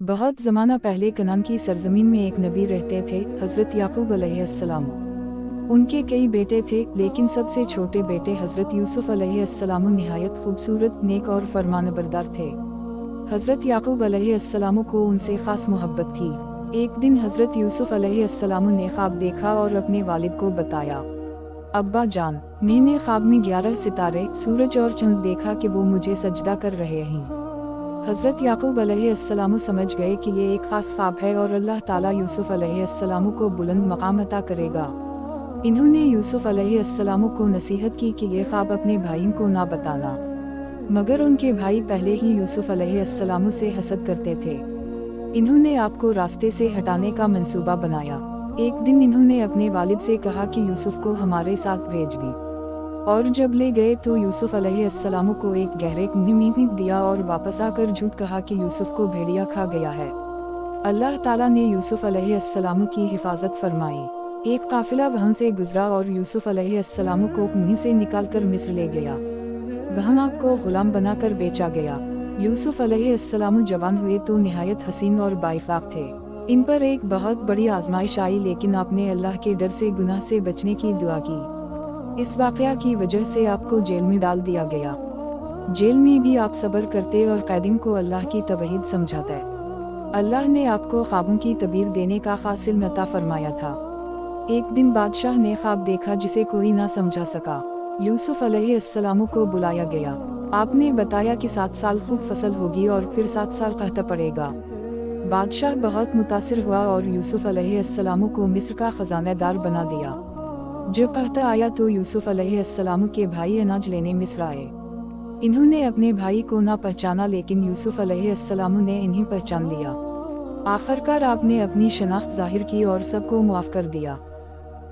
बहुत ज़माना पहले कनान की सरजमीन में एक नबी रहते थे, हज़रत याकूब अलैहिस्सलाम। उनके कई बेटे थे, लेकिन सबसे छोटे बेटे हज़रत यूसुफ अलैहिस्सलाम निहायत खूबसूरत, नेक और फरमानबरदार थे। हज़रत याकूब अलैहिस्सलाम को उनसे ख़ास मोहब्बत थी। एक दिन हज़रत यूसुफ अलैहिस्सलाम ने ख्वाब देखा और अपने वालिद को बताया, अब्बा जान, मैंने ख्वाब में 11 सितारे, सूरज और चंद देखा कि वो मुझे सजदा कर रहे हैं। हज़रत याकूब अलैहिस्सलाम समझ गए कि ये एक ख़ास ख्वाब है और अल्लाह ताला यूसुफ अलैहिस्सलाम को बुलंद मकाम अता करेगा। इन्होंने यूसुफ अलैहिस्सलाम को नसीहत की कि ये ख्वाब अपने भाइयों को ना बताना, मगर उनके भाई पहले ही यूसुफ अलैहिस्सलाम से हसद करते थे। इन्होंने आपको रास्ते से हटाने का मंसूबा बनाया। एक दिन इन्होंने अपने वालिद से कहा कि यूसुफ को हमारे साथ भेज दी, और जब ले गए तो यूसुफ अलैहिस्सलाम को एक गहरे कुएं में फेंक दिया और वापस आकर झूठ कहा कि यूसुफ को भेड़िया खा गया है। अल्लाह ताला ने यूसुफ अलैहिस्सलाम की हिफाजत फरमाई। एक काफिला वहां से गुजरा और यूसुफ अलैहिस्सलाम को कुएं से निकालकर मिस्र ले गया। वहां आपको गुलाम बनाकर बेचा गया। यूसुफ अलैहिस्सलाम जवान हुए तो निहायत हसीन और बाइफाक थे। इन पर एक बहुत बड़ी आजमाइश आई, लेकिन आपने अल्लाह के डर से गुनाह से बचने की दुआ की। इस वाक़या की वजह से आपको जेल में डाल दिया गया। जेल में भी आप सब्र करते और कैदियों को अल्लाह की तवहीद समझाते। अल्लाह ने आपको ख्वाबों की तबीर देने का खास इल्म अता फरमाया था। एक दिन बादशाह ने ख्वाब देखा जिसे कोई ना समझा सका। यूसुफ अलैहिस्सलाम को बुलाया गया। आपने बताया कि 7 साल खूब फसल होगी और फिर 7 साल कहता पड़ेगा। बादशाह बहुत मुतासिर हुआ और यूसुफ अलैहिस्सलाम को मिस्र का खजानेदार बना दिया। जब कहता आया तो यूसुफ अलैहिस्सलाम के भाई अनाज लेने मिस्र आए। इन्होंने अपने भाई को ना पहचाना, लेकिन यूसुफ अलैहिस्सलाम ने इन्हें पहचान लिया। आखिरकार आपने अपनी शनाख्त जाहिर की और सबको मुआफ़ कर दिया।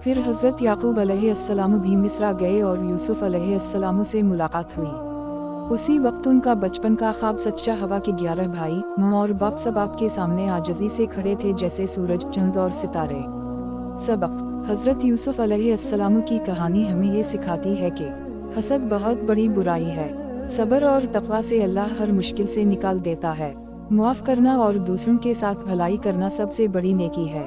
फिर हज़रत याकूब अलैहिस्सलाम भी मिस्र आ गए और यूसुफ अलैहिस्सलाम से मुलाकात हुई। उसी वक्त उनका बचपन का ख्वाब सच्चा हुआ कि 11 भाई, माँ और बाप सब आपके सामने आजिज़ी से खड़े थे, जैसे सूरज, चंद और सितारे। सबक: हज़रत यूसुफ अलैहिस्सलाम की कहानी हमें ये सिखाती है कि हसद बहुत बड़ी बुराई है। सब्र और तक़वा से अल्लाह हर मुश्किल से निकाल देता है। मुआफ़ करना और दूसरों के साथ भलाई करना सबसे बड़ी नेकी है।